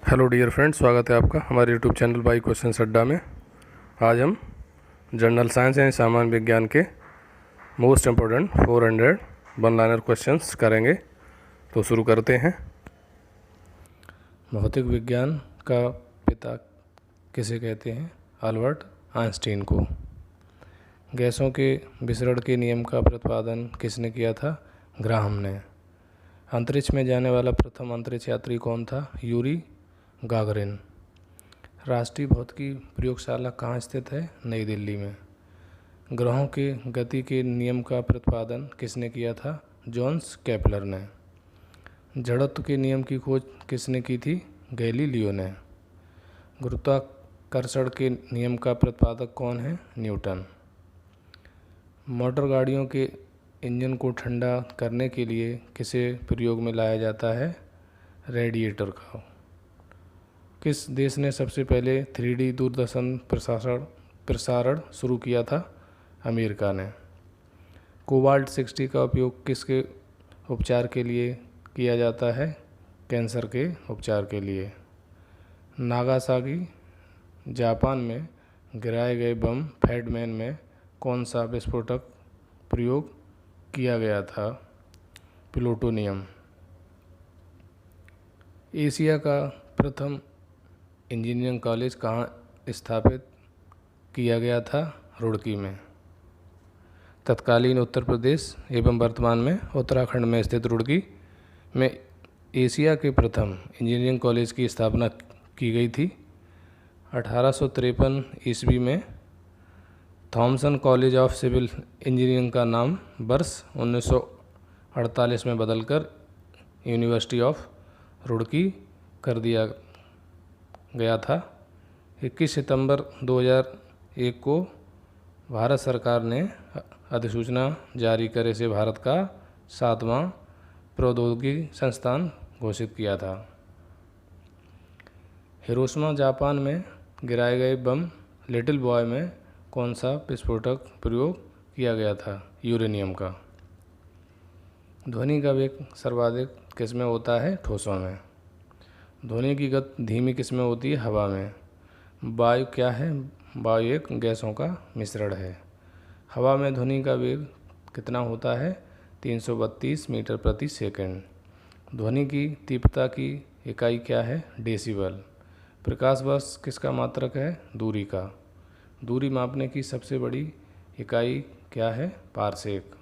Hello dear friends, स्वागत है आपका हमारे यूट्यूब चैनल बाई क्वेश्चन अड्डा में। आज हम जनरल साइंस यानी सामान्य विज्ञान के most important 400 one liner questions करेंगे। तो शुरू करते हैं। भौतिक विज्ञान का पिता किसे कहते हैं? अल्बर्ट आइंस्टीन को। गैसों के विसरण के नियम का प्रतिपादन किसने किया था? ग्राहम ने। अंतरिक्ष में जाने वाला प्रथम अंतरिक्ष यात्री कौन था? Yuri Gagarin. राष्ट्रीय भौतिकी प्रयोगशाला कहाँ स्थित है? नई दिल्ली में। ग्रहों के गति के नियम का प्रतिपादन किसने किया था? जोन्स केपलर ने। जड़त्व के नियम की खोज किसने की थी? गैलीलियो ने। गुरुत्वाकर्षण के नियम का प्रतिपादक कौन है? न्यूटन। मोटर गाड़ियों के इंजन को ठंडा करने के लिए किसे प्रयोग में लाया जाता है? रेडिएटर का। किस देश ने सबसे पहले 3D दूरदर्शन प्रसारण शुरू किया था? अमेरिका ने। कोबाल्ट 60 का उपयोग किसके उपचार के लिए किया जाता है? कैंसर के उपचार के लिए। नागासाकी जापान में गिराए गए बम फैडमैन में कौन सा विस्फोटक प्रयोग किया गया था? प्लूटोनियम। एशिया का प्रथम इंजीनियरिंग कॉलेज कहाँ स्थापित किया गया था? रुड़की में। तत्कालीन उत्तर प्रदेश एवं वर्तमान में उत्तराखंड में स्थित रुड़की में एशिया के प्रथम इंजीनियरिंग कॉलेज की स्थापना की गई थी। 1853 ईस्वी में Thomson college of civil engineering का नाम वर्ष 1948 में बदलकर यूनिवर्सिटी ऑफ रुड़की कर दिया गया था। 21 सितंबर 2001 को भारत सरकार ने अधिसूचना जारी कर इसे भारत का 7वां प्रौद्योगिकी संस्थान घोषित किया था। हिरोशिमा जापान में गिराए गए बम लिटिल बॉय में कौन सा विस्फोटक प्रयोग किया गया था? यूरेनियम का। ध्वनि का वेग सर्वाधिक किसमें होता है? ठोसों में। ध्वनि की गति धीमी किसमें होती है? हवा में। वायु क्या है? वायु एक गैसों का मिश्रण है। हवा में ध्वनि का वेग कितना होता है? 332 मीटर प्रति सेकंड। ध्वनि की तीव्रता की इकाई क्या है? डेसिबल। प्रकाश वर्ष किसका मात्रक है? दूरी का। दूरी मापने की सबसे बड़ी इकाई क्या है? पारसेक।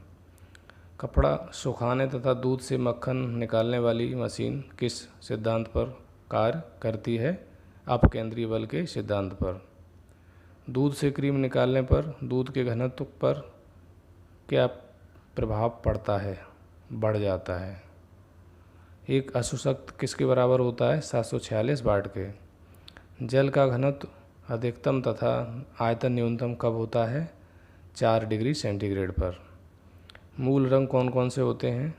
कपड़ा सुखाने तथा दूध से मक्खन निकालने वाली मशीन किस सिद्धांत पर कार्य करती है? अपकेंद्रीय बल के सिद्धांत पर। दूध से क्रीम निकालने पर दूध के घनत्व पर क्या प्रभाव पड़ता है? बढ़ जाता है। एक अशुशक्त किसके बराबर होता है? 746 वाट के। जल का घनत्व अधिकतम तथा आयतन न्यूनतम कब होता है? 4 डिग्री सेंटीग्रेड पर। मूल रंग कौन कौन से होते हैं?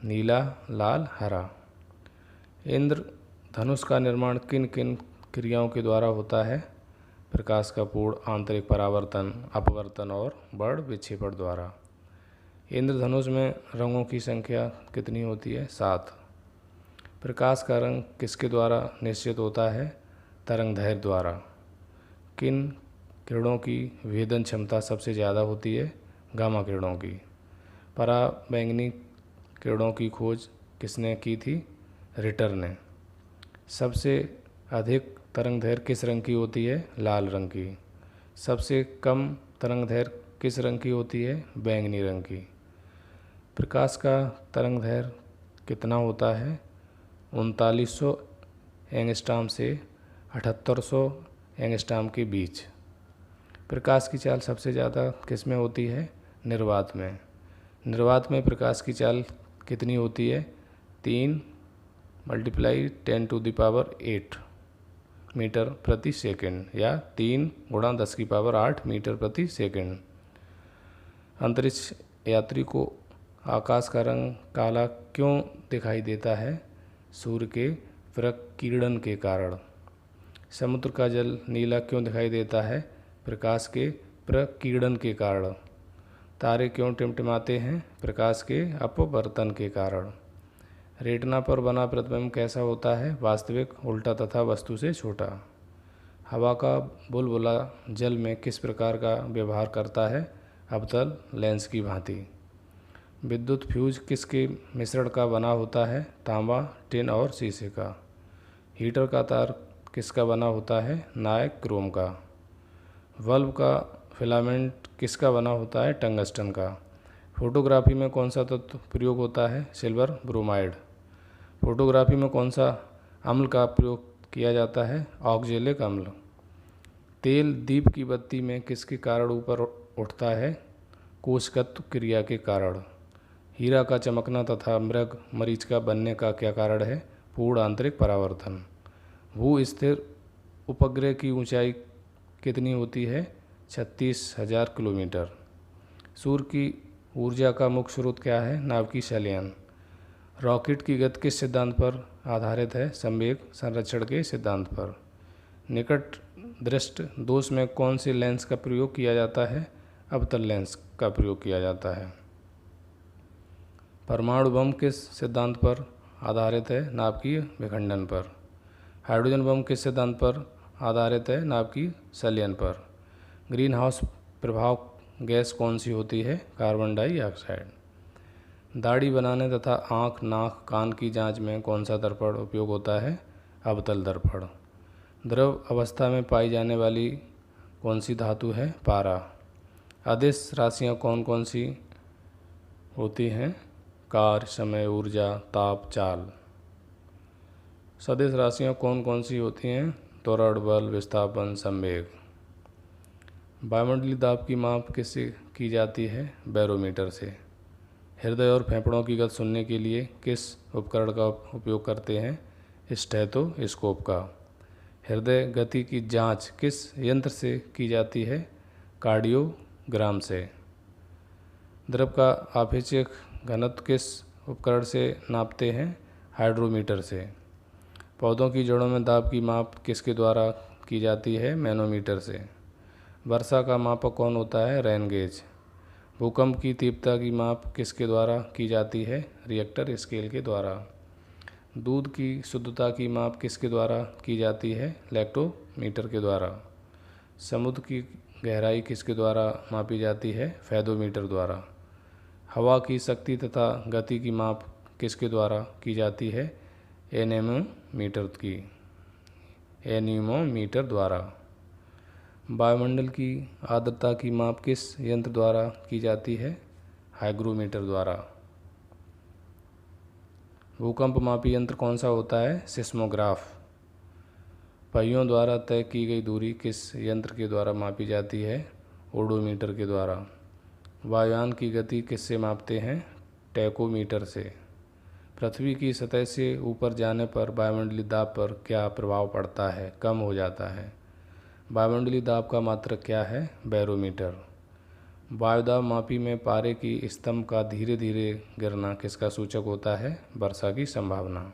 नीला, लाल, हरा। इंद्र धनुष का निर्माण किन किन क्रियाओं के द्वारा होता है? प्रकाश का पूर्ण आंतरिक परावर्तन, अपवर्तन और वर्ण विक्षेपण द्वारा। इंद्रधनुष में रंगों की संख्या कितनी होती है? 7। प्रकाश का रंग किसके द्वारा निश्चित होता है? तरंगदैर्घ्य द्वारा। किन किरणों की भेदन क्षमता सबसे ज़्यादा होती है? गामा किरणों की। पराबैंगनी किरणों की खोज किसने की थी? रिटर ने। सबसे अधिक तरंगदैर्घ्य किस रंग की होती है? लाल रंग की। सबसे कम तरंगदैर्घ्य किस रंग की होती है? बैंगनी रंग की। प्रकाश का तरंगदैर्घ्य कितना होता है? 3900 एंगस्ट्रॉम से 7800 एंगस्ट्रॉम के बीच। प्रकाश की चाल सबसे ज़्यादा किस में होती है? निर्वात में। निर्वात में प्रकाश की चाल कितनी होती है? 3 × 10⁸ मीटर प्रति सेकंड या 3 × 10⁸ मीटर प्रति सेकंड। अंतरिक्ष यात्री को आकाश का रंग काला क्यों दिखाई देता है? सूर्य के प्रकीर्णन के कारण। समुद्र का जल नीला क्यों दिखाई देता है? प्रकाश के प्रकीर्णन के कारण। तारे क्यों टिमटिमाते हैं? प्रकाश के अपवर्तन के कारण। रेटिना पर बना प्रतिबिंब कैसा होता है? वास्तविक, उल्टा तथा वस्तु से छोटा। हवा का बुलबुला जल में किस प्रकार का व्यवहार करता है? अवतल लेंस की भांति। विद्युत फ्यूज किसके मिश्रण का बना होता है? तांबा, टिन और शीशे का। हीटर का तार किसका बना होता है? नायक क्रोम का। बल्ब का फिलामेंट किसका बना होता है? टंगस्टन का। फोटोग्राफी में कौन सा तत्व प्रयोग होता है? Silver bromide. फोटोग्राफी में कौन सा अम्ल का प्रयोग किया जाता है? ऑक्जेलिक अम्ल। तेल दीप की बत्ती में किसके कारण ऊपर उठता है? कोशगत क्रिया के कारण। हीरा का चमकना तथा मृग मरीच का बनने का क्या कारण है? पूर्ण आंतरिक परावर्तन। भू स्थिर उपग्रह की ऊंचाई कितनी होती है? 36,000 किलोमीटर। सूर्य की ऊर्जा का मुख्य स्रोत क्या है? नाभिकीय संलयन। रॉकेट की गति किस सिद्धांत पर आधारित है? संवेग संरक्षण के सिद्धांत पर। निकट दृष्टि दोष में कौन से लेंस का प्रयोग किया जाता है? अवतल लेंस का प्रयोग किया जाता है। परमाणु बम किस सिद्धांत पर आधारित है? नाभिकीय विखंडन पर। हाइड्रोजन बम किस सिद्धांत पर आधारित है? नाभिकीय संलयन पर। ग्रीन हाउस प्रभाव गैस कौन सी होती है? Carbon dioxide. दाढ़ी बनाने तथा आँख, नाक, कान की जांच में कौन सा दर्पण उपयोग होता है? अवतल दर्पण। द्रव अवस्था में पाई जाने वाली कौन सी धातु है? पारा। अदिश राशियाँ कौन कौन सी होती हैं? कार्य, समय, ऊर्जा, ताप, चाल। सदिश राशियाँ कौन कौन सी होती हैं? त्वरण, बल, विस्थापन, संवेग। वायुमंडलीय दाब की माप किससे की जाती है? बैरोमीटर से। हृदय और फेफड़ों की गति सुनने के लिए किस उपकरण का उपयोग करते हैं? स्टेथोस्कोप का। हृदय गति की जांच किस यंत्र से की जाती है? कार्डियोग्राम से। द्रव का आपेक्षिक घनत्व किस उपकरण से नापते हैं? हाइड्रोमीटर से। पौधों की जड़ों में दाब की माप किसके द्वारा की जाती है? मैनोमीटर से। वर्षा का मापक कौन होता है? Rain gauge. भूकंप की तीव्रता की माप किसके द्वारा की जाती है? रिएक्टर स्केल के द्वारा। दूध की शुद्धता की माप किसके द्वारा की जाती है? लैक्टोमीटर के द्वारा। समुद्र की गहराई किसके द्वारा मापी जाती है? फेदोमीटर द्वारा। हवा की शक्ति तथा गति की माप किसके द्वारा की जाती है? एनीमोमीटर द्वारा। वायुमंडल की आर्द्रता की माप किस यंत्र द्वारा की जाती है? हाइग्रोमीटर द्वारा। भूकंप मापी यंत्र कौन सा होता है? सिस्मोग्राफ। पहियों द्वारा तय की गई दूरी किस यंत्र के द्वारा मापी जाती है? ओडोमीटर के द्वारा। वायुयान की गति किससे मापते हैं? टैकोमीटर से। पृथ्वी की सतह से ऊपर जाने पर वायुमंडलीय दाब पर क्या प्रभाव पड़ता है? कम हो जाता है। वायुमंडलीय दाब का मात्रक क्या है? बैरोमीटर। वायुदाब मापी में पारे की स्तंभ का धीरे धीरे गिरना किसका सूचक होता है? वर्षा की संभावना।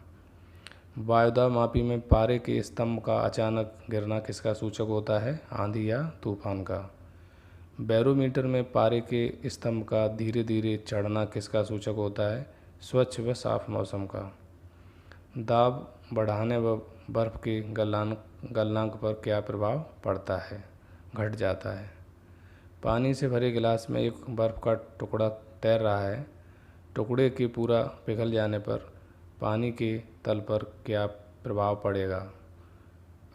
वायुदाब मापी में पारे के स्तंभ का अचानक गिरना किसका सूचक होता है? आंधी या तूफान का। बैरोमीटर में पारे के स्तंभ का धीरे धीरे चढ़ना किसका सूचक होता है? स्वच्छ व साफ मौसम का। दाब बढ़ाने व बर्फ़ के गलनांक पर क्या प्रभाव पड़ता है? घट जाता है। पानी से भरे गिलास में एक बर्फ़ का टुकड़ा तैर रहा है। टुकड़े के पूरा पिघल जाने पर पानी के तल पर क्या प्रभाव पड़ेगा?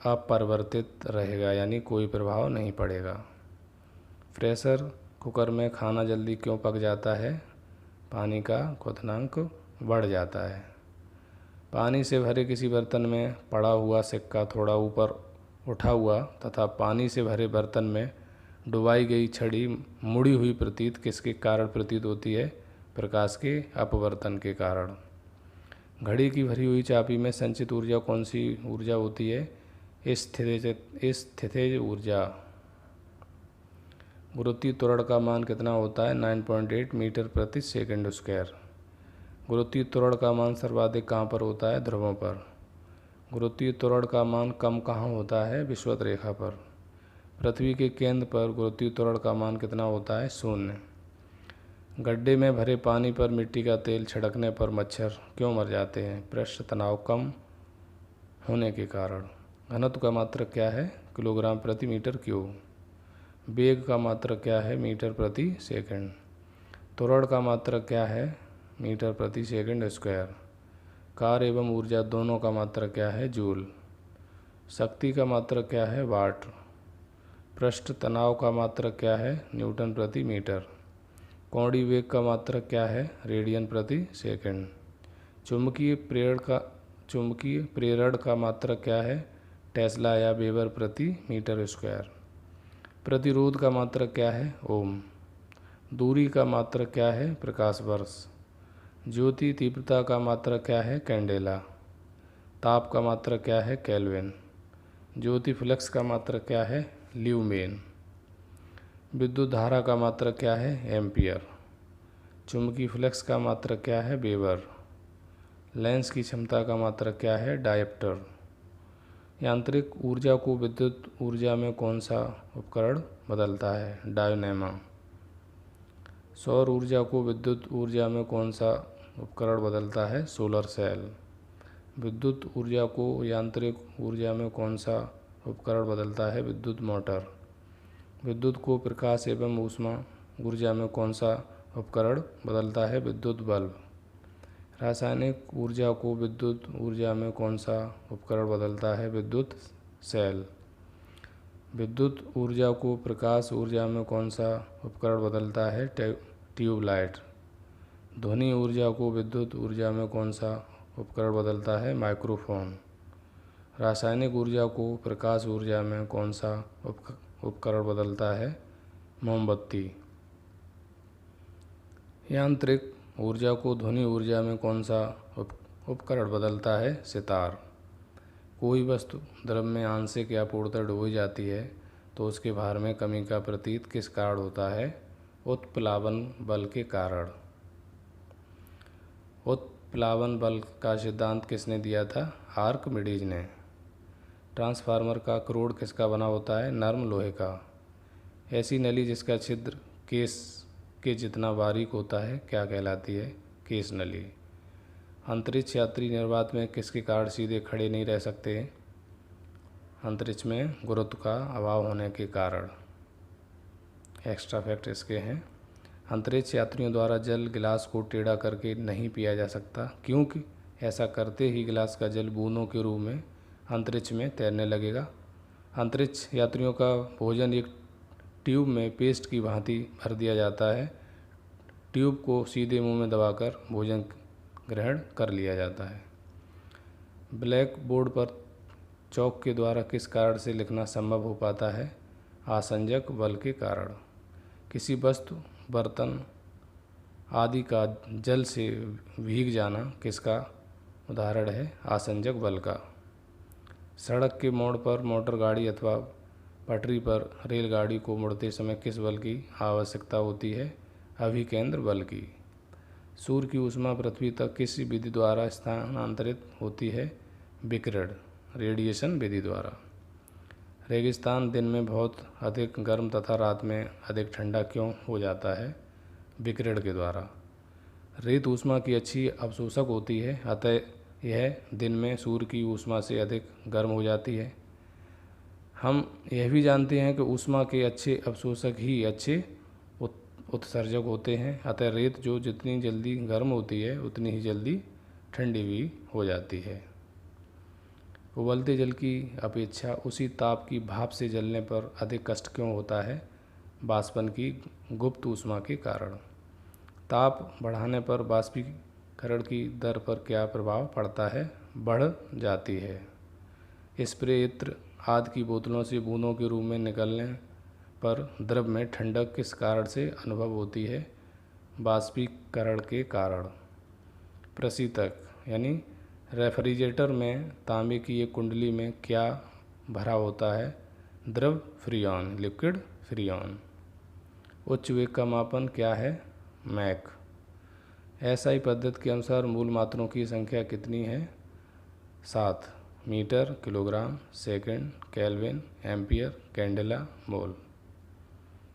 अपरिवर्तित रहेगा, यानी कोई प्रभाव नहीं पड़ेगा। प्रेशर कुकर में खाना जल्दी क्यों पक जाता है? पानी का क्वथनांक बढ़ जाता है। पानी से भरे किसी बर्तन में पड़ा हुआ सिक्का थोड़ा ऊपर उठा हुआ तथा पानी से भरे बर्तन में डुबाई गई छड़ी मुड़ी हुई प्रतीत किसके कारण प्रतीत होती है? प्रकाश के अपवर्तन के कारण। घड़ी की भरी हुई चाबी में संचित ऊर्जा कौन सी ऊर्जा होती है? स्थितिज ऊर्जा। गुरुत्वीय त्वरण का मान कितना होता है? 9.8 मीटर प्रति सेकंड स्क्वायर। गुरुत्वीय त्वरण का मान सर्वाधिक कहाँ पर होता है? ध्रुवों पर। गुरुत्वीय त्वरण का मान कम कहाँ होता है? विषुवत रेखा पर। पृथ्वी के केंद्र पर गुरुत्वीय त्वरण का मान कितना होता है? 0। गड्ढे में भरे पानी पर मिट्टी का तेल छिड़कने पर मच्छर क्यों मर जाते हैं? पृष्ठ तनाव कम होने के कारण। घनत्व का मात्रक क्या है? किलोग्राम प्रति मीटर क्यूब। वेग का मात्रक क्या है? मीटर प्रति सेकंड। त्वरण का मात्रक क्या है? मीटर प्रति सेकंड स्क्वायर। कार्य एवं ऊर्जा दोनों का मात्रक क्या है? जूल। शक्ति का मात्रक क्या है? वाट। पृष्ठ तनाव का मात्रक क्या है? न्यूटन प्रति मीटर। कोणीय वेग का मात्रक क्या है? रेडियन प्रति सेकंड। चुंबकीय प्रेरण का मात्रक क्या है? टेस्ला या वेबर प्रति मीटर स्क्वायर। प्रतिरोध का मात्रक क्या है? ओम। दूरी का मात्रक क्या है? प्रकाश वर्ष। ज्योति तीव्रता का मात्रक क्या है? कैंडेला। ताप का मात्रक क्या है? केल्विन। ज्योति फ्लक्स का मात्रक क्या है? ल्यूमेन। विद्युत धारा का मात्रक क्या है? एम्पियर। चुंबकीय फ्लक्स का मात्रक क्या है? वेबर। लेंस की क्षमता का मात्रक क्या है? डायप्टर। यांत्रिक ऊर्जा को विद्युत ऊर्जा में कौन सा उपकरण बदलता है? डायनेमा। सौर ऊर्जा को विद्युत ऊर्जा में कौन सा उपकरण बदलता है? Solar cell. विद्युत ऊर्जा को यांत्रिक ऊर्जा में कौन सा उपकरण बदलता है? विद्युत मोटर। विद्युत को प्रकाश एवं ऊष्मा ऊर्जा में कौन सा उपकरण बदलता है? विद्युत बल्ब। रासायनिक ऊर्जा को विद्युत ऊर्जा में कौन सा उपकरण बदलता है? विद्युत सेल। विद्युत ऊर्जा को प्रकाश ऊर्जा में कौन सा उपकरण बदलता है? ट्यूबलाइट। ध्वनि ऊर्जा को विद्युत ऊर्जा में कौन सा उपकरण बदलता है? माइक्रोफोन। रासायनिक ऊर्जा को प्रकाश ऊर्जा में कौन सा उपकरण बदलता है? मोमबत्ती। यांत्रिक ऊर्जा को ध्वनि ऊर्जा में कौन सा उपकरण बदलता है? सितार। कोई वस्तु द्रव में आंशिक या पूर्णतः डूबी जाती है तो उसके भार में कमी का प्रतीत किस कारण होता है? उत्प्लावन बल के कारण। उत्प्लावन बल का सिद्धांत किसने दिया था? आर्किमिडीज ने। ट्रांसफार्मर का करोड़ किसका बना होता है? नर्म लोहे का। ऐसी नली जिसका छिद्र केस के जितना बारीक होता है क्या कहलाती है? केस नली। अंतरिक्ष यात्री निर्वात में किसके कारण सीधे खड़े नहीं रह सकते? अंतरिक्ष में गुरुत्व का अभाव होने के कारण। एक्स्ट्रा फैक्ट इसके हैं। अंतरिक्ष यात्रियों द्वारा जल गिलास को टेढ़ा करके नहीं पिया जा सकता, क्योंकि ऐसा करते ही गिलास का जल बूंदों के रूप में अंतरिक्ष में तैरने लगेगा। अंतरिक्ष यात्रियों का भोजन एक ट्यूब में पेस्ट की भांति भर दिया जाता है। ट्यूब को सीधे मुंह में दबाकर भोजन ग्रहण कर लिया जाता है। ब्लैक बोर्ड पर चौक के द्वारा किस कारण से लिखना संभव हो पाता है? आसंजक बल के कारण। किसी वस्तु, बर्तन आदि का जल से भीग जाना किसका उदाहरण है? आसंजक बल का। सड़क के मोड़ पर मोटर गाड़ी अथवा पटरी पर रेलगाड़ी को मुड़ते समय किस बल की आवश्यकता होती है? अभिकेंद्र बल की। सूर्य की ऊष्मा पृथ्वी तक किस विधि द्वारा स्थानांतरित होती है? विकिरण, रेडिएशन विधि द्वारा। रेगिस्तान दिन में बहुत अधिक गर्म तथा रात में अधिक ठंडा क्यों हो जाता है? विकिरण के द्वारा। रेत ऊष्मा की अच्छी अवशोषक होती है, अतः यह दिन में सूर्य की ऊष्मा से अधिक गर्म हो जाती है। हम यह भी जानते हैं कि ऊष्मा के अच्छे अवशोषक ही अच्छे उत्सर्जक होते हैं, अतः रेत जो जितनी जल्दी गर्म होती है उतनी ही जल्दी ठंडी भी हो जाती है। उबलते जल की अपेक्षा उसी ताप की भाप से जलने पर अधिक कष्ट क्यों होता है? बाष्पन की गुप्त ऊष्मा के कारण। ताप बढ़ाने पर बाष्पीकरण की दर पर क्या प्रभाव पड़ता है? बढ़ जाती है। स्प्रे इत्र आदि की बोतलों से बूंदों के रूप में निकलने पर द्रव में ठंडक किस कारण से अनुभव होती है? बाष्पीकरण के कारण। प्रशीतक यानी रेफ्रिजरेटर में तांबे की एक कुंडली में क्या भरा होता है? द्रव फ्रीऑन, लिक्विड फ्रीऑन। उच्च वेग का मापन क्या है? मैक। एसआई पद्धति के अनुसार मूल मात्रों की संख्या कितनी है? 7। Metre, kilogram, second, kelvin, ampere, candela, mole.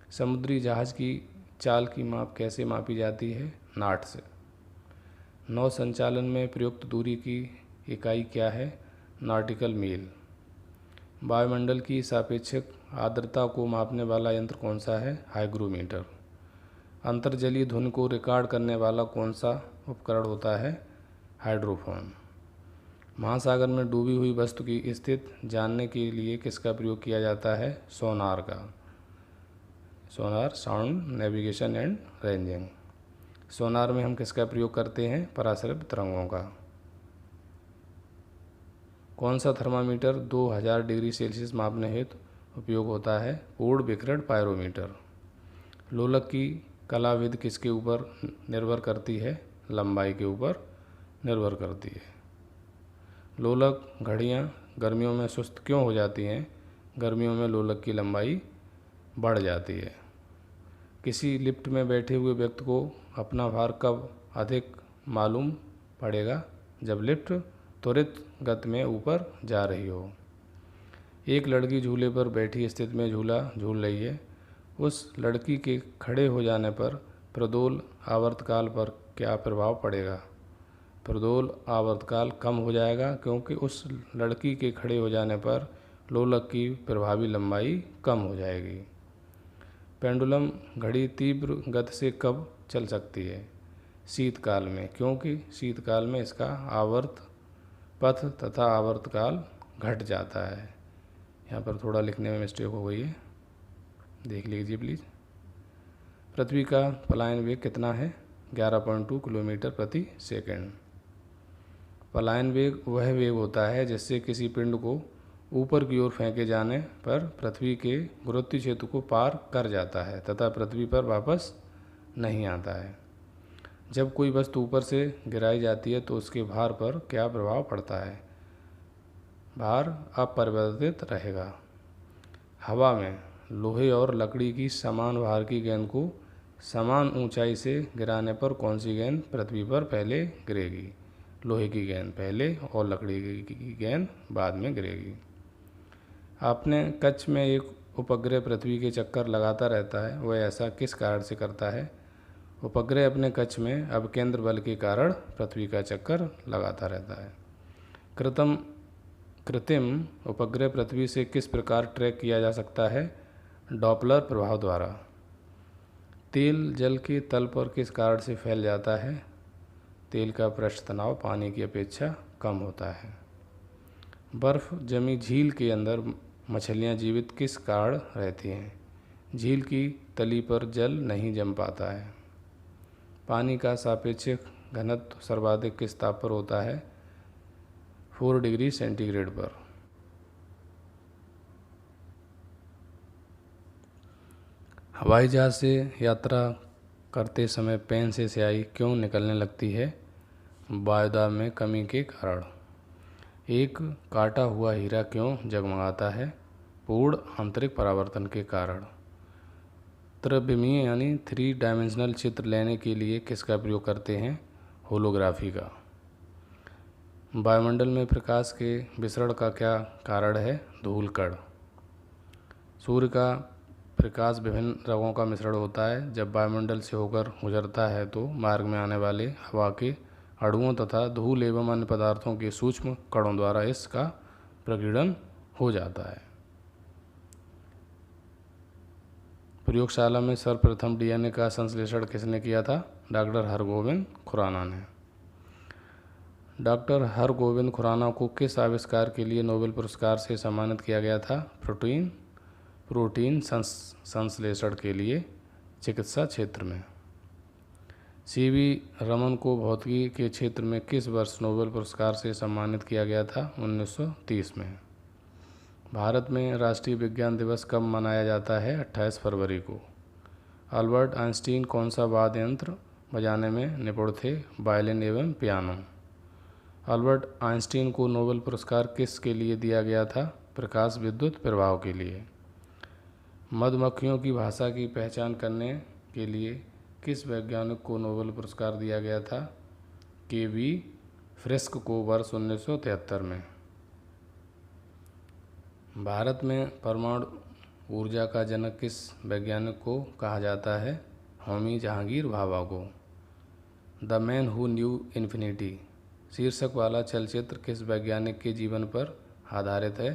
समुद्री जहाज की चाल की माप कैसे मापी जाती है? नाट से। नौ संचालन में प्रयुक्त दूरी की इकाई क्या है? नॉटिकल मील। वायुमंडल की सापेक्षिक आर्द्रता को मापने वाला यंत्र कौन सा है? हाइग्रोमीटर। अंतर्जलीय ध्वनि को रिकॉर्ड करने वाला कौन सा उपकरण होता है? हाइड्रोफोन। महासागर में डूबी हुई वस्तु की स्थिति जानने के लिए किसका प्रयोग किया जाता है? सोनार का। सोनार, साउंड नेविगेशन एंड रेंजिंग। सोनार में हम किसका प्रयोग करते हैं? पराश्रव्य तरंगों का। कौन सा थर्मामीटर 2000 डिग्री सेल्सियस मापने हेतु उपयोग होता है? पूर्ण विकिरण पायरोमीटर। लोलक की कलाविधि किसके ऊपर निर्भर करती है? लंबाई के ऊपर निर्भर करती है। लोलक घड़ियाँ गर्मियों में सुस्त क्यों हो जाती हैं? गर्मियों में लोलक की लंबाई बढ़ जाती है। किसी लिफ्ट में बैठे हुए व्यक्ति को अपना भार कब अधिक मालूम पड़ेगा? जब लिफ्ट त्वरित गति में ऊपर जा रही हो। एक लड़की झूले पर बैठी स्थिति में झूला झूल रही है। उस लड़की के खड़े हो जाने पर प्रदोल आवर्तकाल पर क्या प्रभाव पड़ेगा? प्रदोल आवर्तकाल कम हो जाएगा, क्योंकि उस लड़की के खड़े हो जाने पर लोलक की प्रभावी लंबाई कम हो जाएगी। पेंडुलम घड़ी तीव्र गति से कब चल सकती है? शीतकाल में, क्योंकि शीतकाल में इसका आवर्त पथ तथा आवर्तकाल घट जाता है। यहाँ पर थोड़ा लिखने में मिस्टेक हो गई है, देख लीजिए प्लीज़। पृथ्वी का पलायन वेग कितना है? 11.2 किलोमीटर प्रति सेकंड। पलायन वेग वह वेग होता है जिससे किसी पिंड को ऊपर की ओर फेंके जाने पर पृथ्वी के गुरुत्वीय क्षेत्र को पार कर जाता है तथा पृथ्वी पर वापस नहीं आता है। जब कोई वस्तु ऊपर से गिराई जाती है तो उसके भार पर क्या प्रभाव पड़ता है? भार अपरिवर्तित रहेगा। हवा में लोहे और लकड़ी की समान भार की गेंद को समान ऊंचाई से गिराने पर कौन सी गेंद पृथ्वी पर पहले गिरेगी? लोहे की गेंद पहले और लकड़ी की गेंद बाद में गिरेगी। आपने कच्छ में एक उपग्रह पृथ्वी के चक्कर लगाता रहता है, वह ऐसा किस कारण से करता है? उपग्रह अपने कक्ष में अपकेंद्र बल के कारण पृथ्वी का चक्कर लगाता रहता है। कृत्रिम उपग्रह पृथ्वी से किस प्रकार ट्रैक किया जा सकता है? डॉपलर प्रभाव द्वारा। तेल जल के तल पर किस कारण से फैल जाता है? तेल का पृष्ठ तनाव पानी की अपेक्षा कम होता है। बर्फ़ जमी झील के अंदर मछलियाँ जीवित किस कारण रहती हैं? झील की तली पर जल नहीं जम पाता है। पानी का सापेक्षिक घनत्व सर्वाधिक किस ताप पर होता है? 4 डिग्री सेंटीग्रेड पर। हवाई जहाज़ से यात्रा करते समय पेन से स्याही क्यों निकलने लगती है? वायुदाब में कमी के कारण। एक काटा हुआ हीरा क्यों जगमगाता है? पूर्ण आंतरिक परावर्तन के कारण। त्रिविमीय यानी 3 डायमेंशनल चित्र लेने के लिए किसका प्रयोग करते हैं? होलोग्राफी का। वायुमंडल में प्रकाश के विसरण का क्या कारण है? धूल कण। सूर्य का प्रकाश विभिन्न रंगों का मिश्रण होता है। जब वायुमंडल से होकर गुजरता है तो मार्ग में आने वाले हवा के अणुओं तथा धूल एवं अन्य पदार्थों के सूक्ष्म कणों द्वारा इसका प्रकीर्णन हो जाता है। प्रयोगशाला में सर्वप्रथम डीएनए का संश्लेषण किसने किया था? डॉक्टर हरगोविंद खुराना ने। डॉक्टर हरगोविंद खुराना को किस आविष्कार के लिए नोबेल पुरस्कार से सम्मानित किया गया था? प्रोटीन संश्लेषण के लिए चिकित्सा क्षेत्र में। सीवी रमन को भौतिकी के क्षेत्र में किस वर्ष नोबेल पुरस्कार से सम्मानित किया गया था? 1930 में। भारत में राष्ट्रीय विज्ञान दिवस कब मनाया जाता है? 28 फरवरी को। अल्बर्ट आइंस्टीन कौन सा वाद्य यंत्र बजाने में निपुण थे? वायलिन एवं पियानो। अल्बर्ट आइंस्टीन को नोबेल पुरस्कार किस के लिए दिया गया था? प्रकाश विद्युत प्रभाव के लिए। मधुमक्खियों की भाषा की पहचान करने के लिए किस वैज्ञानिक को नोबेल पुरस्कार दिया गया था? के.वी. फ्रिस्क को वर्ष 1973 में। भारत में परमाणु ऊर्जा का जनक किस वैज्ञानिक को कहा जाता है? होमी जहांगीर भाभा को। The man who knew infinity शीर्षक वाला चलचित्र किस वैज्ञानिक के जीवन पर आधारित है?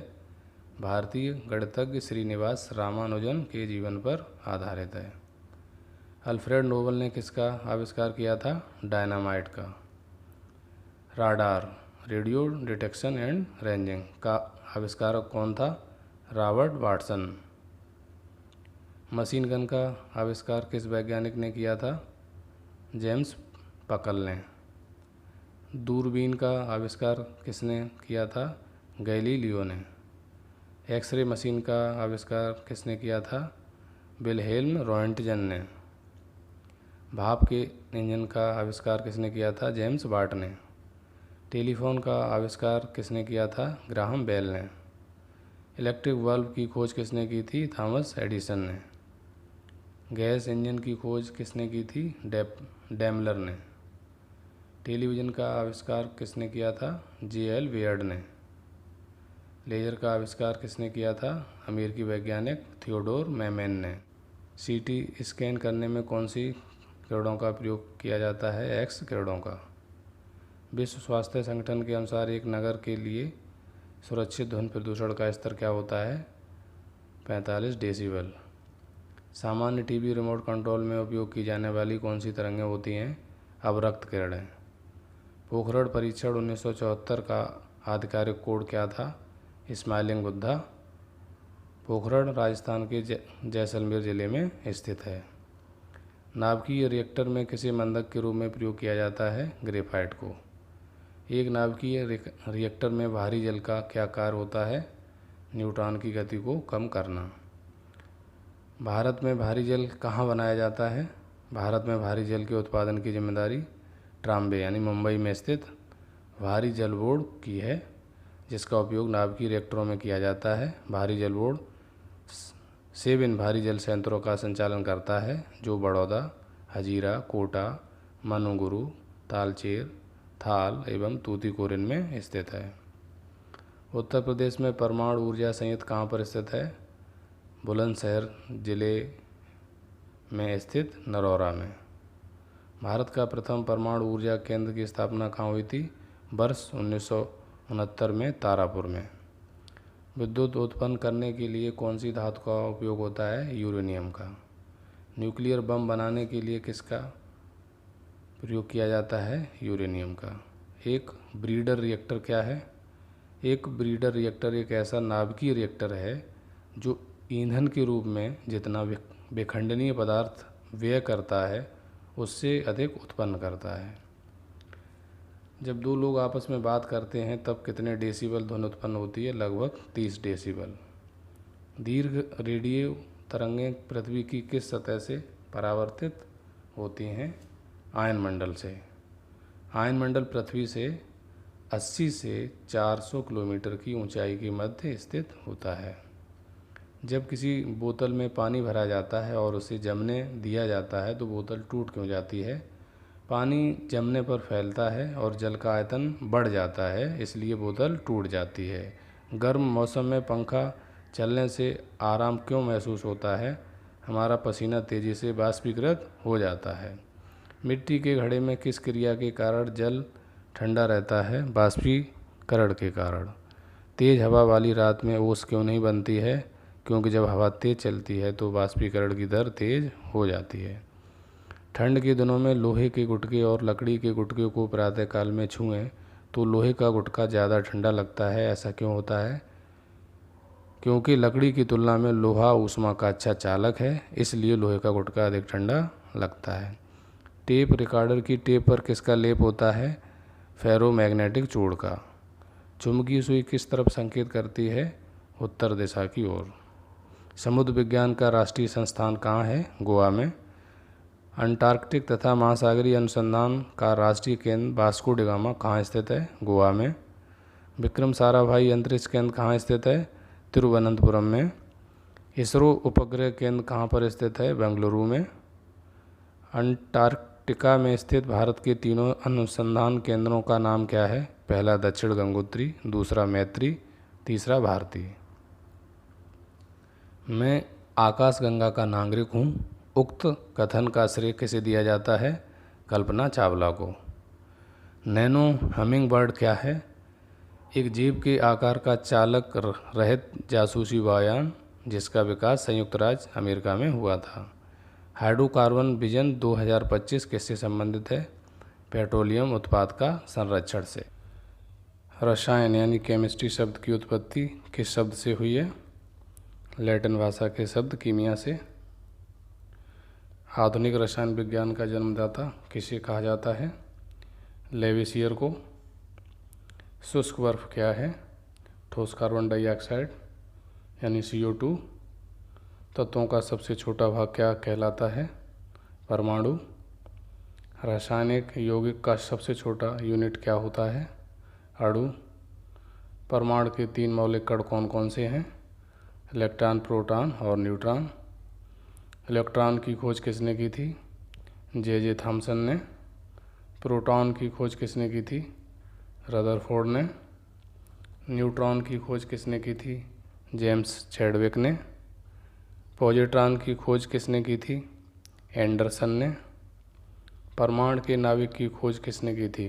भारतीय गणितज्ञ श्रीनिवास रामानुजन के जीवन पर आधारित है। अल्फ्रेड नोबल ने किसका आविष्कार किया था? डायनामाइट का। Radar radio detection and ranging का आविष्कारक कौन था? Robert Watson. मशीन गन का आविष्कार किस वैज्ञानिक ने किया था? जेम्स पकल ने। दूरबीन का आविष्कार किसने किया था? गैलीलियो ने। एक्सरे मशीन का आविष्कार किसने किया था? विल्हेल्म रोएंटजन ने। भाप के इंजन का आविष्कार किसने किया था? जेम्स वाट ने। टेलीफोन का आविष्कार किसने किया था? ग्राहम बेल ने। इलेक्ट्रिक बल्ब की खोज किसने की थी? थॉमस एडिसन ने। गैस इंजन की खोज किसने की थी? डैमलर ने। टेलीविज़न का आविष्कार किसने किया था? जे.एल. बेयर्ड ने। लेज़र का आविष्कार किसने किया था? अमेरिकी वैज्ञानिक थियोडोर मैमैन ने। सीटी स्कैन करने में कौन सी किरणों का प्रयोग किया जाता है? एक्स किरणों का। विश्व स्वास्थ्य संगठन के अनुसार एक नगर के लिए सुरक्षित ध्वनि प्रदूषण का स्तर क्या होता है? 45 डेसिबल। सामान्य टीवी रिमोट कंट्रोल में उपयोग की जाने वाली कौन सी तरंगें होती हैं? अवरक्त किरणें। पोखरण परीक्षण 1974 का आधिकारिक कोड क्या था? स्माइलिंग बुद्धा। पोखरण राजस्थान के जैसलमेर जिले में स्थित है। नाभिकीय रिएक्टर में किसे मंदक के रूप में प्रयोग किया जाता है? ग्रेफाइट को। एक नाभिकीय रिएक्टर में भारी जल का क्या कार्य होता है? न्यूट्रॉन की गति को कम करना। भारत में भारी जल कहाँ बनाया जाता है? भारत में भारी जल के उत्पादन की जिम्मेदारी ट्राम्बे यानी मुंबई में स्थित भारी जल बोर्ड की है, जिसका उपयोग नाभिकीय रिएक्टरों में किया जाता है। भारी जल बोर्ड 7 भारी जल संयंत्रों का संचालन करता है, जो बड़ौदा, हजीरा, कोटा, मनुगुरु, तालचेर, थाल एवं तूतीकोरिन में स्थित है। उत्तर प्रदेश में परमाणु ऊर्जा संयंत्र कहाँ पर स्थित है? बुलंदशहर जिले में स्थित नरौरा में। भारत का प्रथम परमाणु ऊर्जा केंद्र की स्थापना कहाँ हुई थी? वर्ष 1969 में तारापुर में। विद्युत उत्पन्न करने के लिए कौन सी धातु का उपयोग होता है? यूरेनियम का। न्यूक्लियर बम बनाने के लिए किसका प्रयोग किया जाता है? यूरेनियम का। एक ब्रीडर रिएक्टर क्या है? एक ब्रीडर रिएक्टर एक ऐसा नाभिकीय रिएक्टर है जो ईंधन के रूप में जितना विखंडनीय पदार्थ व्यय करता है उससे अधिक उत्पन्न करता है। जब दो लोग आपस में बात करते हैं तब कितने डेसिबल ध्वनि उत्पन्न होती है? लगभग 30 डेसिबल। दीर्घ रेडियो तरंगें पृथ्वी की किस सतह से परावर्तित होती हैं? आयनमंडल से। आयनमंडल पृथ्वी से 80 से 400 किलोमीटर की ऊंचाई के मध्य स्थित होता है। जब किसी बोतल में पानी भरा जाता है और उसे जमने दिया जाता है तो बोतल टूट क्यों जाती है? पानी जमने पर फैलता है और जल का आयतन बढ़ जाता है, इसलिए बोतल टूट जाती है। गर्म मौसम में पंखा चलने से आराम क्यों महसूस होता है? हमारा पसीना तेज़ी से बाष्पीकृत हो जाता है। मिट्टी के घड़े में किस क्रिया के कारण जल ठंडा रहता है? बाष्पीकरण के कारण। तेज़ हवा वाली रात में ओस क्यों नहीं बनती है? क्योंकि जब हवा तेज़ चलती है तो बाष्पीकरण की दर तेज़ हो जाती है। ठंड के दिनों में लोहे के गुटके और लकड़ी के गुटके को प्रातःकाल में छुएं तो लोहे का गुटका ज़्यादा ठंडा लगता है। ऐसा क्यों होता है? क्योंकि लकड़ी की तुलना में लोहा ऊष्मा का अच्छा चालक है, इसलिए लोहे का गुटका अधिक ठंडा लगता है। टेप रिकॉर्डर की टेप पर किसका लेप होता है? फेरोमैग्नेटिक चूड़ का। चुंबकीय सुई किस तरफ संकेत करती है? उत्तर दिशा की ओर। समुद्र विज्ञान का राष्ट्रीय संस्थान कहाँ है? गोवा में। अंटार्कटिक तथा महासागरीय अनुसंधान का राष्ट्रीय केंद्र वास्को डी गामा कहाँ स्थित है? गोवा में। विक्रम साराभाई अंतरिक्ष केंद्र कहाँ स्थित है? तिरुवनंतपुरम में। इसरो उपग्रह केंद्र कहाँ पर स्थित है? बेंगलुरु में। अंटार्कटिका में स्थित भारत के तीनों अनुसंधान केंद्रों का नाम क्या है? पहला दक्षिण गंगोत्री, दूसरा मैत्री, तीसरा भारती। मैं आकाशगंगा का नागरिक हूँ। उक्त कथन का श्रेय किसे दिया जाता है? कल्पना चावला को। नैनो हमिंग बर्ड क्या है? एक जीव के आकार का चालक रहित जासूसी वायुयान जिसका विकास संयुक्त राज्य अमेरिका में हुआ था। हाइड्रोकार्बन विजन 2025 किससे संबंधित है? पेट्रोलियम उत्पाद का संरक्षण से। रसायन यानी केमिस्ट्री शब्द की उत्पत्ति किस शब्द से हुई है? लैटिन भाषा के शब्द कीमिया से। आधुनिक रसायन विज्ञान का जन्मदाता किसे कहा जाता है? लेविसियर को। शुष्क बर्फ क्या है? ठोस कार्बन डाइऑक्साइड यानी CO2। तत्वों का सबसे छोटा भाग क्या कहलाता है? परमाणु। रासायनिक यौगिक का सबसे छोटा यूनिट क्या होता है? अणु। परमाणु के 3 मौलिक कण कौन कौन से हैं? इलेक्ट्रॉन, प्रोटॉन और न्यूट्रॉन। इलेक्ट्रॉन की खोज किसने की थी? J.J. थॉमसन ने। प्रोटॉन की खोज किसने की थी? रदरफोर्ड ने। न्यूट्रॉन की खोज किसने की थी? जेम्स चैडविक ने। पॉजिट्रॉन की खोज किसने की थी? एंडरसन ने। परमाणु के नाभिक की खोज किसने की थी?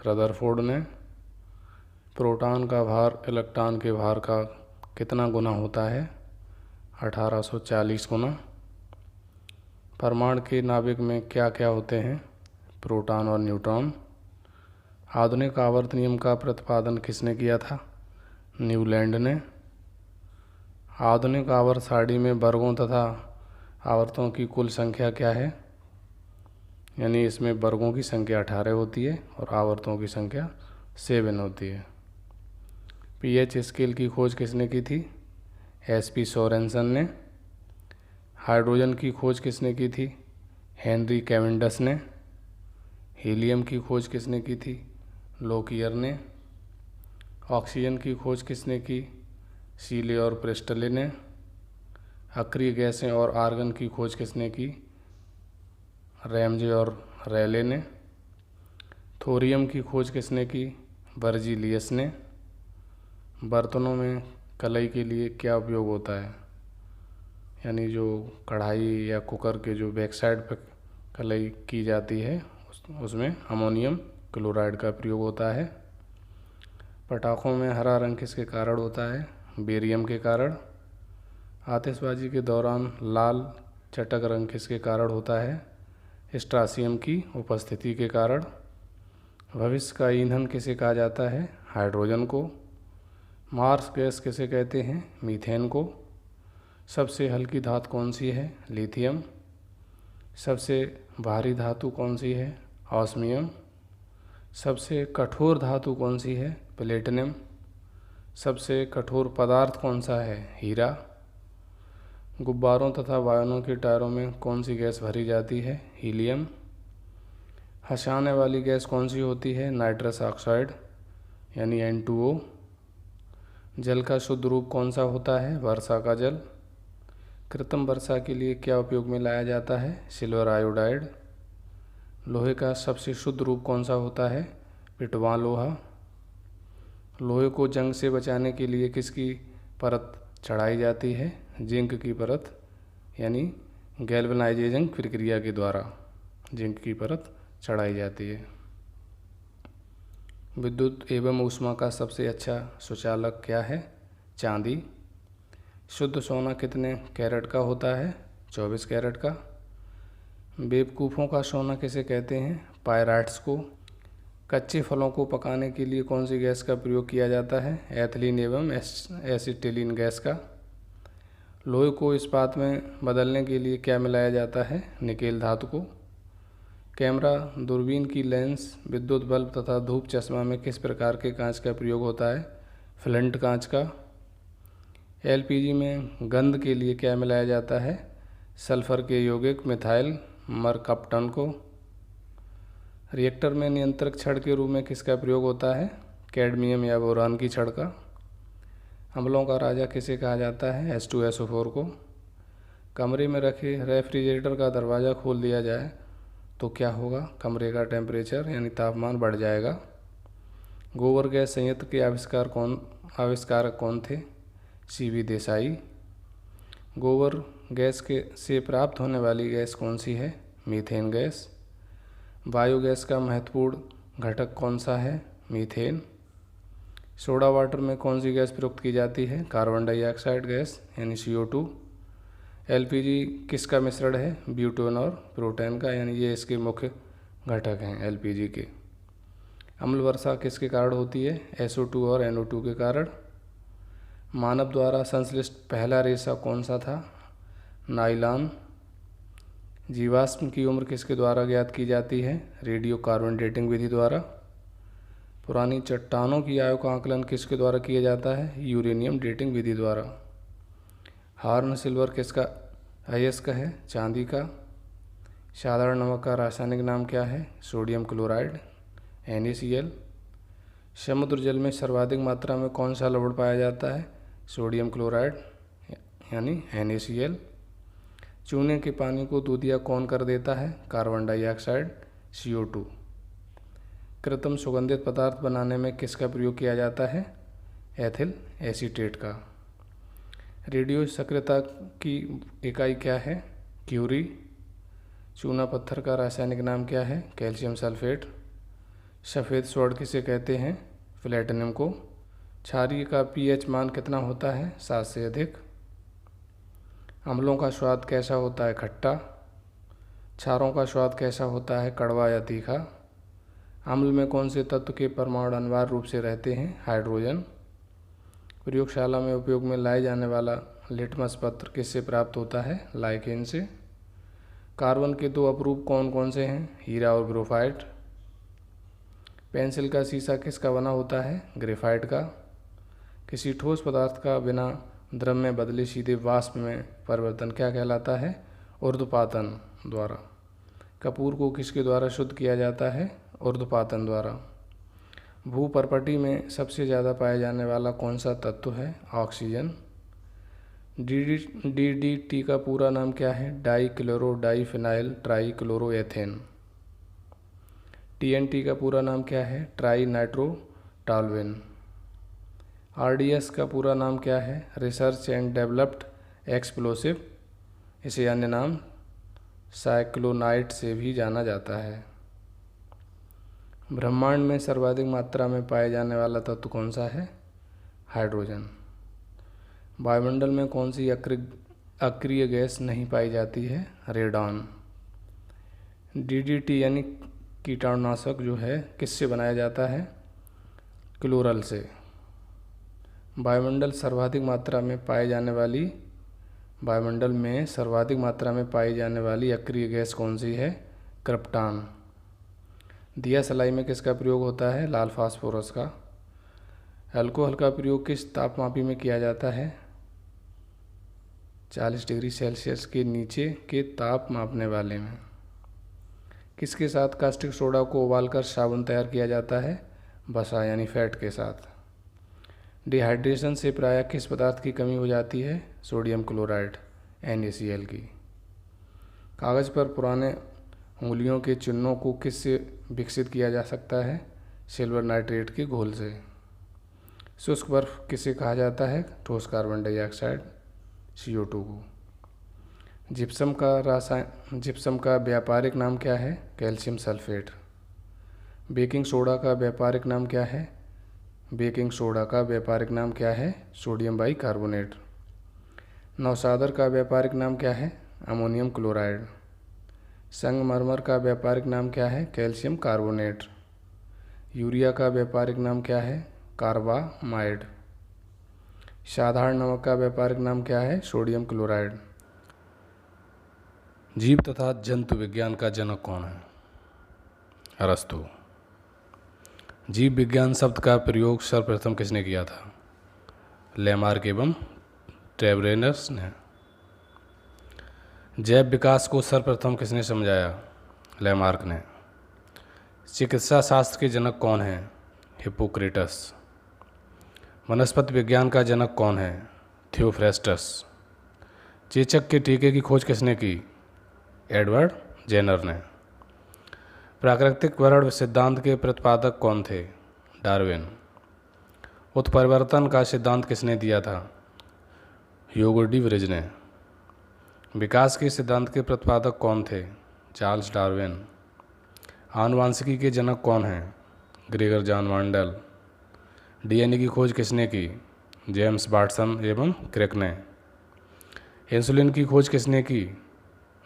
रदरफोर्ड ने। प्रोटॉन का भार इलेक्ट्रॉन के भार का कितना गुना होता है? 1840 गुना। परमाणु के नाभिक में क्या क्या होते हैं? प्रोटॉन और न्यूट्रॉन। आधुनिक आवर्त नियम का प्रतिपादन किसने किया था? न्यूलैंड ने। आधुनिक आवर्त सारणी में वर्गों तथा आवर्तों की कुल संख्या क्या है? यानी इसमें वर्गों की संख्या 18 होती है और आवर्तों की संख्या 7 होती है। pH स्केल की खोज किसने की थी? SP सोरेनसन ने। हाइड्रोजन की खोज किसने की थी? हेनरी कैवेंडिश ने। हीलियम की खोज किसने की थी? लोकियर ने। ऑक्सीजन की खोज किसने की? सीले और प्रेस्टले ने। अक्रिय गैसें और आर्गन की खोज किसने की? रैमजे और रैले ने। थोरियम की खोज किसने की? बर्जीलियस ने। बर्तनों में कलई के लिए क्या उपयोग होता है? यानी जो कढ़ाई या कुकर के जो बैक साइड पर कलई की जाती है उसमें अमोनियम क्लोराइड का प्रयोग होता है। पटाखों में हरा रंग किसके कारण होता है? बेरियम के कारण। आतिशबाजी के दौरान लाल चटक रंग किसके कारण होता है? स्ट्रासियम की उपस्थिति के कारण। भविष्य का ईंधन किसे कहा जाता है? हाइड्रोजन को। मार्स गैस किसे कहते हैं? मीथेन को। सबसे हल्की धातु कौन सी है? लिथियम। सबसे भारी धातु कौन सी है? ऑस्मियम। सबसे कठोर धातु कौन सी है? प्लेटिनम। सबसे कठोर पदार्थ कौन सा है? हीरा। गुब्बारों तथा वाहनों के टायरों में कौन सी गैस भरी जाती है? हीलियम। हंसाने वाली गैस कौन सी होती है? नाइट्रस ऑक्साइड यानी N2O। जल का शुद्ध रूप कौन सा होता है? वर्षा का जल। कृत्रिम वर्षा के लिए क्या उपयोग में लाया जाता है? Silver iodide. लोहे का सबसे शुद्ध रूप कौन सा होता है? पिटवा लोहा। लोहे को जंग से बचाने के लिए किसकी परत चढ़ाई जाती है? जिंक की परत यानी गैल्वेनाइजेशन प्रक्रिया के द्वारा जिंक की परत चढ़ाई जाती है। विद्युत एवं ऊष्मा का सबसे अच्छा सुचालक क्या है? चांदी। शुद्ध सोना कितने कैरेट का होता है? 24 कैरेट का। बेवकूफ़ों का सोना किसे कहते हैं? पायराइट्स को। कच्चे फलों को पकाने के लिए कौन सी गैस का प्रयोग किया जाता है? एथिलीन एवं एसिटिलीन गैस का। लोहे को इस्पात में बदलने के लिए क्या मिलाया जाता है? निकेल धातु को। कैमरा, दूरबीन की लेंस, विद्युत बल्ब तथा धूप चश्मा में किस प्रकार के कांच का प्रयोग होता है? फ्लिंट कांच का। LPG में गंध के लिए क्या मिलाया जाता है? सल्फर के यौगिक मिथाइल मरकप्टन को। रिएक्टर में नियंत्रक छड़ के रूप में किसका प्रयोग होता है? कैडमियम या बोरान की छड़ का। अम्लों का राजा किसे कहा जाता है? H2SO4 को। कमरे में रखे रेफ्रिजरेटर का दरवाज़ा खोल दिया जाए तो क्या होगा? कमरे का टेम्परेचर यानी तापमान बढ़ जाएगा। गोबर गैस संयंत्र के आविष्कारक कौन थे? CV देसाई। गोबर गैस के से प्राप्त होने वाली गैस कौन सी है? Methane gas. बायोगैस का महत्वपूर्ण घटक कौन सा है? मीथेन। सोडा वाटर में कौन सी गैस प्रयुक्त की जाती है? कार्बन डाइऑक्साइड गैस यानी CO2। LPG किसका मिश्रण है? ब्यूटेन और प्रोटेन का, यानी ये इसके मुख्य घटक हैं LPG के। अम्ल वर्षा किसके कारण होती है? SO2 और NO2 के कारण। मानव द्वारा संश्लिष्ट पहला रेशा कौन सा था? नायलॉन। जीवाश्म की उम्र किसके द्वारा ज्ञात की जाती है? रेडियो कार्बन डेटिंग विधि द्वारा। पुरानी चट्टानों की आयु का आकलन किसके द्वारा किया जाता है? यूरेनियम डेटिंग विधि द्वारा। हार्न सिल्वर किसका अयस्क है? चांदी का। साधारण नमक का रासायनिक नाम क्या है? Sodium chloride NaCl। समुद्र जल में सर्वाधिक मात्रा में कौन सा लवण पाया जाता है? सोडियम क्लोराइड यानी NaCl। चूने के पानी को दूधिया कौन कर देता है? Carbon dioxide CO2। कृत्रिम सुगंधित पदार्थ बनाने में किसका प्रयोग किया जाता है? एथिल एसीटेट का। रेडियो सक्रियता की इकाई क्या है? क्यूरी। चूना पत्थर का रासायनिक नाम क्या है? Calcium sulphate. सफ़ेद स्वर्ण किसे कहते हैं? प्लेटिनम को। क्षारीय का pH मान कितना होता है? 7 से अधिक। अम्लों का स्वाद कैसा होता है? खट्टा। क्षारों का स्वाद कैसा होता है? कड़वा या तीखा। अम्ल में कौन से तत्व के परमाणु अनिवार्य रूप से रहते हैं? हाइड्रोजन। प्रयोगशाला में उपयोग में लाए जाने वाला लिटमस पत्र किससे प्राप्त होता है? लाइकेन से। कार्बन के 2 अपरूप कौन कौन से हैं? हीरा और ग्रेफाइट। पेंसिल का शीशा किसका बना होता है? ग्रेफाइट का। किसी ठोस पदार्थ का बिना द्रव में बदले सीधे वाष्प में परिवर्तन क्या कहलाता है? ऊर्ध्वपातन द्वारा। कपूर को किसके द्वारा शुद्ध किया जाता है? ऊर्ध्वपातन द्वारा। भूपर्पटी में सबसे ज़्यादा पाया जाने वाला कौन सा तत्व है? ऑक्सीजन। DDT का पूरा नाम क्या है? Die chloro diphenyl try chloroethane. TNT का पूरा नाम क्या है? Tri nitro टॉल्वेन। RDS का पूरा नाम क्या है? Research and developed explosive. इसे अन्य नाम साइक्लोनाइट से भी जाना जाता है। ब्रह्मांड में सर्वाधिक मात्रा में पाए जाने वाला तत्व कौन सा है? हाइड्रोजन। वायुमंडल में कौन सी अक्रिय गैस नहीं पाई जाती है? रेडॉन। DDT यानी कीटाणुनाशक जो है किससे बनाया जाता है? क्लोरल से। वायुमंडल में सर्वाधिक मात्रा में पाई जाने वाली अक्रिय गैस कौन सी है? क्रिप्टॉन। दिया सलाई में किसका प्रयोग होता है? लाल फास्फोरस का। अल्कोहल का प्रयोग किस तापमापी में किया जाता है? 40 डिग्री सेल्सियस के नीचे के ताप मापने वाले में। किसके साथ कास्टिक सोडा को उबालकर साबुन तैयार किया जाता है? वसा यानी फैट के साथ। डिहाइड्रेशन से प्रायः किस पदार्थ की कमी हो जाती है? सोडियम क्लोराइड NaCl की। कागज़ पर पुराने उंगलियों के चिन्हों को किससे विकसित किया जा सकता है? सिल्वर नाइट्रेट के घोल से। शुष्क बर्फ किसे कहा जाता है? ठोस कार्बन डाइऑक्साइड CO2 को। जिप्सम का व्यापारिक नाम क्या है? Calcium sulphate. बेकिंग सोडा का व्यापारिक नाम क्या है? Sodium bicarbonate. नौशादर का व्यापारिक नाम क्या है? Ammonium chloride. संगमरमर का व्यापारिक नाम क्या है? Calcium carbonate. यूरिया का व्यापारिक नाम क्या है? कार्बामाइड। साधारण नमक का व्यापारिक नाम क्या है? Sodium chloride. जीव तथा जंतु विज्ञान का जनक कौन है? अरस्तु। जीव विज्ञान शब्द का प्रयोग सर्वप्रथम किसने किया था? लेमार्क एवं ट्रेवेनर्स ने। जैव विकास को सर्वप्रथम किसने समझाया? लेमार्क ने। चिकित्सा शास्त्र के जनक कौन हैं? हिप्पोक्रेटस। वनस्पति विज्ञान का जनक कौन है? थियोफ्रेस्टस। चेचक के टीके की खोज किसने की? एडवर्ड जेनर ने। प्राकृतिक वर्ण सिद्धांत के प्रतिपादक कौन थे? डार्विन। उत्परिवर्तन का सिद्धांत किसने दिया था? ह्यूगो डी व्रिज ने। विकास के सिद्धांत के प्रतिपादक कौन थे? Charles Darwin. आनुवांशिकी के जनक कौन हैं? Gregor John Mendel. डीएनए की खोज किसने की? जेम्स वाटसन एवं क्रिक ने। इंसुलिन की खोज किसने की?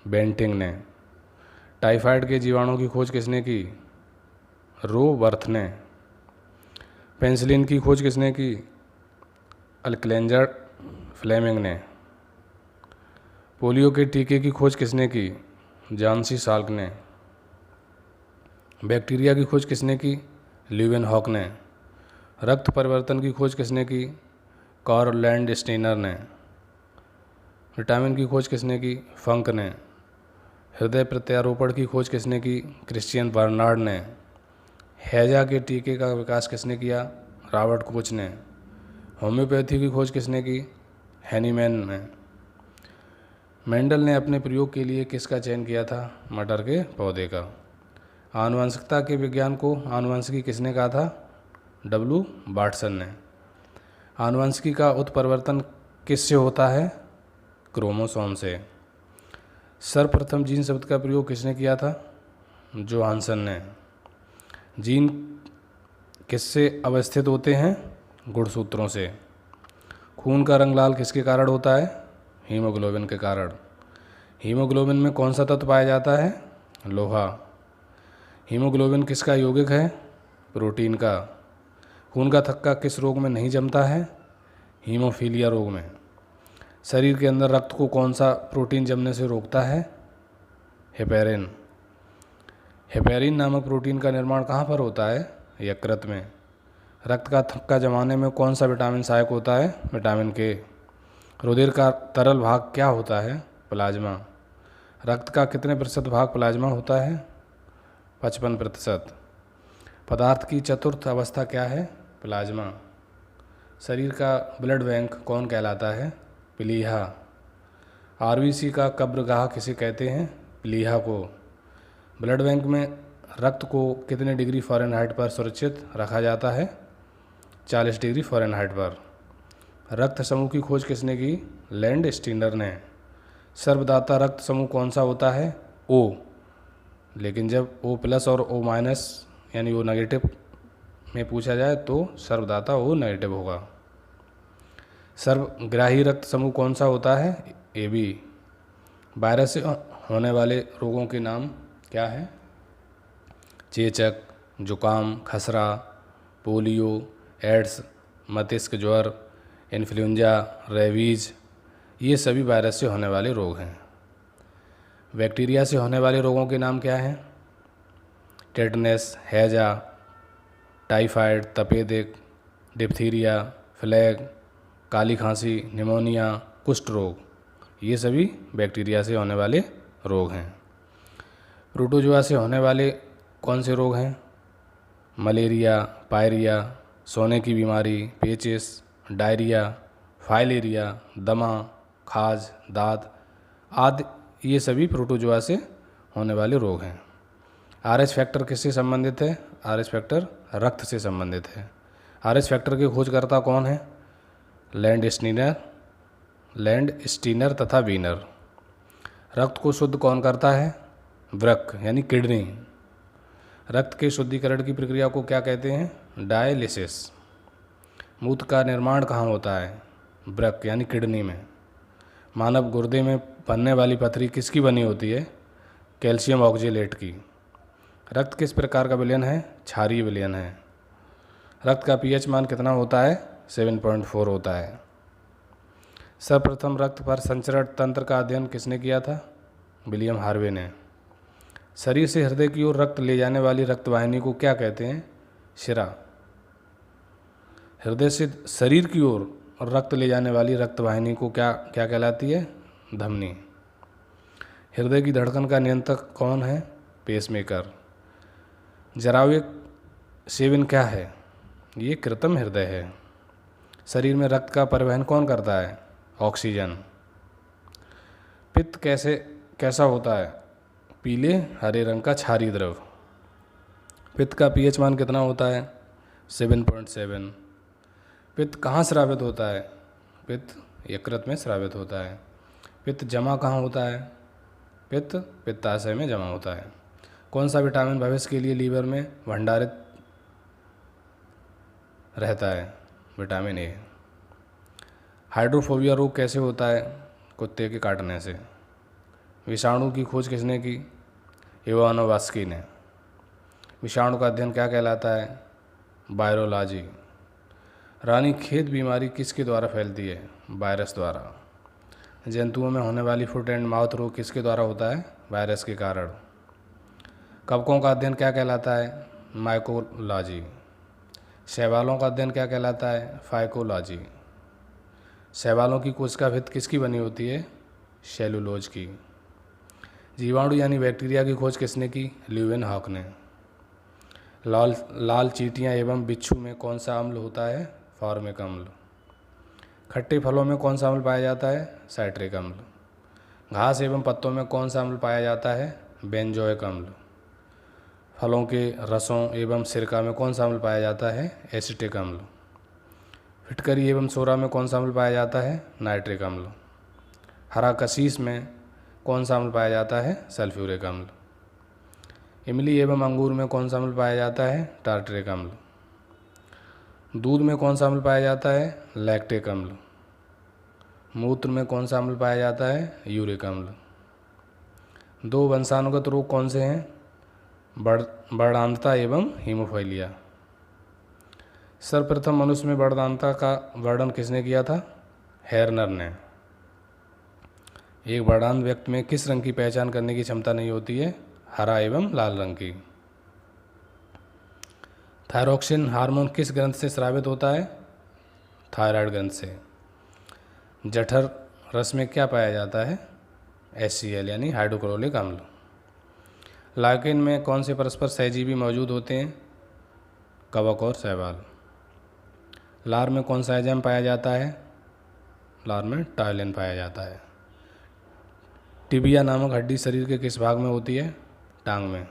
बेंटिंग ने। टाइफाइड के जीवाणु की खोज किसने की? रो वर्थ ने। पेनिसिलिन की खोज किसने की? अलेक्जेंडर फ्लेमिंग ने। पोलियो के टीके की खोज किसने की? जॉन सी साल्क ने। बैक्टीरिया की खोज किसने की? ल्यूवेनहॉक ने। रक्त परिवर्तन की खोज किसने की? कार्ल लैंडस्टीनर ने। विटामिन की खोज किसने की? फंक ने। हृदय प्रत्यारोपण की खोज किसने की? क्रिश्चियन बर्नार्ड ने। हैजा के टीके का विकास किसने किया? रॉबर्ट कोच ने। होम्योपैथी की खोज किसने की? हैनीमैन ने। मेंडल ने अपने प्रयोग के लिए किसका चयन किया था? मटर के पौधे का। आनुवंशिकता के विज्ञान को आनुवंशिकी किसने कहा था? डब्ल्यू वाटसन ने। आनुवंशिकी का उत्परिवर्तन किससे होता है? क्रोमोसोम से। सर्वप्रथम जीन शब्द का प्रयोग किसने किया था? जोहानसन ने। जीन किससे अवस्थित होते हैं? गुणसूत्रों से। खून का रंग लाल किसके कारण होता है? हीमोग्लोबिन के कारण। हीमोग्लोबिन में कौन सा तत्व पाया जाता है? लोहा। हीमोग्लोबिन किसका यौगिक है? प्रोटीन का। खून का थक्का किस रोग में नहीं जमता है? हीमोफीलिया रोग में। शरीर के अंदर रक्त को कौन सा प्रोटीन जमने से रोकता है? हेपेरिन। हेपेरिन नामक प्रोटीन का निर्माण कहाँ पर होता है? यकृत में। रक्त का थक्का जमाने में कौन सा विटामिन सहायक होता है? विटामिन के। रुधिर का तरल भाग क्या होता है? प्लाज्मा। रक्त का कितने प्रतिशत भाग प्लाज्मा होता है? 55%। पदार्थ की चतुर्थ अवस्था क्या है? प्लाज्मा। शरीर का ब्लड बैंक कौन कहलाता है? प्लीहा। आरबीसी का कब्रगाह किसे कहते हैं? प्लीहा को। ब्लड बैंक में रक्त को कितने डिग्री फ़ारेनहाइट पर सुरक्षित रखा जाता है? 40 डिग्री फ़ारेनहाइट पर। रक्त समूह की खोज किसने की? लैंडस्टीनर ने। सर्वदाता रक्त समूह कौन सा होता है? ओ। लेकिन जब O प्लस और O माइनस यानी O नेगेटिव में पूछा जाए तो सर्वदाता O नेगेटिव होगा। सर्वग्राही रक्त समूह कौन सा होता है? AB। वायरस से होने वाले रोगों के नाम क्या है? चेचक, जुकाम, खसरा, पोलियो, एड्स, मस्तिष्क ज्वर, इन्फ्लुएंजा, रेबीज, ये सभी वायरस से होने वाले रोग हैं। बैक्टीरिया से होने वाले रोगों के नाम क्या हैं? टेटनस, हैजा, टाइफाइड, तपेदिक, डिप्थीरिया, फ्लैग, काली खांसी, निमोनिया, कुष्ठ रोग, ये सभी बैक्टीरिया से होने वाले रोग हैं। प्रोटोजोआ से होने वाले कौन से रोग हैं? मलेरिया, पायरिया, सोने की बीमारी, पेचिस, डायरिया, फाइलेरिया, दमा, खाज, दाद आदि, ये सभी प्रोटोजोआ से होने वाले रोग हैं। आरएच फैक्टर किससे संबंधित है? आरएच फैक्टर रक्त से संबंधित है। आरएच फैक्टर के खोजकर्ता कौन है? लैंडस्टीनर तथा वीनर। रक्त को शुद्ध कौन करता है? वृक्क यानी किडनी। रक्त के शुद्धिकरण की प्रक्रिया को क्या कहते हैं? डायलिसिस। मूत्र का निर्माण कहाँ होता है? वृक्क यानी किडनी में। मानव गुर्दे में बनने वाली पथरी किसकी बनी होती है? कैल्शियम ऑक्जेलेट की। रक्त किस प्रकार का विलयन है? क्षारीय विलयन है। रक्त का पीएच मान कितना होता है? 7.4 होता है। सर्वप्रथम रक्त पर संचरण तंत्र का अध्ययन किसने किया था? विलियम हार्वे ने। शरीर से हृदय की ओर रक्त ले जाने वाली रक्त वाहिनी को क्या कहते हैं? शिरा। हृदय से शरीर की ओर रक्त ले जाने वाली रक्त वाहिनी को क्या कहलाती है? धमनी। हृदय की धड़कन का नियंत्रक कौन है? पेसमेकर। जरावे सेवन क्या है? ये कृत्रिम हृदय है। शरीर में रक्त का परिवहन कौन करता है? ऑक्सीजन। पित्त कैसा होता है? पीले हरे रंग का क्षारीय द्रव। पित्त का पीएच मान कितना होता है? 7.7। पित्त कहाँ स्रावित होता है? पित्त यकृत में स्रावित होता है। पित्त जमा कहाँ होता है? पित्त पित्ताशय में जमा होता है। कौन सा विटामिन भविष्य के लिए लीवर में भंडारित रहता है? Vitamin A. हाइड्रोफोबिया रोग कैसे होता है? कुत्ते के काटने से। विषाणु की खोज किसने की? इवानोवास्की ने। विषाणु का अध्ययन क्या कहलाता है? वायरोलॉजी। रानीखेत बीमारी किसके द्वारा फैलती है? वायरस द्वारा। जंतुओं में होने वाली फुट एंड माउथ रोग किसके द्वारा होता है? वायरस के कारण। कवकों का अध्ययन क्या कहलाता है? माइकोलॉजी। शैवालों का अध्ययन क्या कहलाता है? फाइकोलॉजी। शैवालों की कोशिका भित्ति किसकी बनी होती है? सेलुलोज की। जीवाणु यानी बैक्टीरिया की खोज किसने की? ल्यूवेनहॉक ने। लाल चींटियाँ एवं बिच्छू में कौन सा अम्ल होता है? फॉर्मिक अम्ल। खट्टे फलों में कौन सा अम्ल पाया जाता है? साइट्रिक अम्ल। घास एवं पत्तों में कौन सा अम्ल पाया जाता है? बेंजोइक अम्ल। फलों के रसों एवं सिरका में कौन सा अम्ल पाया जाता है? एसिटिक अम्ल। फिटकरी एवं सोरा में कौन सा अम्ल पाया जाता है? नाइट्रिक अम्ल। हरा कशीस में कौन सा अम्ल पाया जाता है? सल्फ्यूरिक अम्ल। इमली एवं अंगूर में कौन सा अम्ल पाया जाता है? टार्टरिक अम्ल। दूध में कौन सा अम्ल पाया जाता है? लैक्टिक अम्ल। मूत्र में कौन सा अम्ल पाया जाता है? यूरिक अम्ल। दो वंशानुगत रोग कौन से हैं? वर्णांतता एवं हीमोफीलिया। सर्वप्रथम मनुष्य में वर्णांतता का वर्णन किसने किया था? हेर्नर ने। एक वर्णांत व्यक्ति में किस रंग की पहचान करने की क्षमता नहीं होती है? हरा एवं लाल रंग की। थायरोक्सिन हार्मोन किस ग्रंथ से स्रावित होता है? थायराइड ग्रंथ से। जठर रस में क्या पाया जाता है? HCl यानी हाइड्रोक्लोरिक अम्ल। लार्किन में कौन से परस्पर सहजीवी मौजूद होते हैं? कवक और शैवाल। लार में कौन सा एंजाइम पाया जाता है? लार में टायलिन पाया जाता है। टिबिया नामक हड्डी शरीर के किस भाग में होती है? टांग में।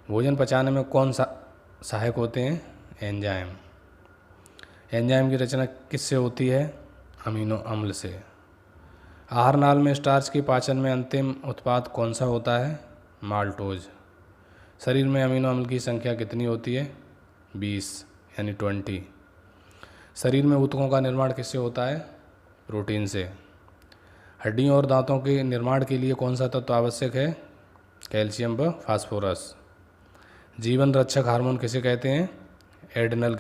भोजन पचाने में कौन सा सहायक होते हैं? एंजाइम। एंजाइम की रचना किससे होती है? अमीनो अम्ल से। आहार नाल में स्टार्च के पाचन में अंतिम उत्पाद कौन सा होता है? माल्टोज। शरीर में अमीनो अम्ल की संख्या कितनी होती है? 20 यानी 20। शरीर में ऊतकों का निर्माण किससे होता है? प्रोटीन से। हड्डियों और दांतों के निर्माण के लिए कौन सा तत्व आवश्यक है? कैल्शियम व फास्फोरस। जीवन रक्षक हार्मोन किसे कहते हैं? एड्रिनल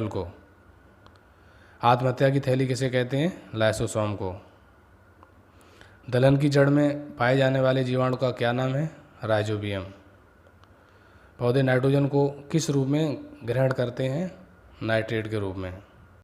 को। आत्महत्या की थैली किसे कहते हैं? लाइसोसोम को। दलहन की जड़ में पाए जाने वाले जीवाणु का क्या नाम है? राइजोबियम। पौधे नाइट्रोजन को किस रूप में ग्रहण करते हैं? नाइट्रेट के रूप में।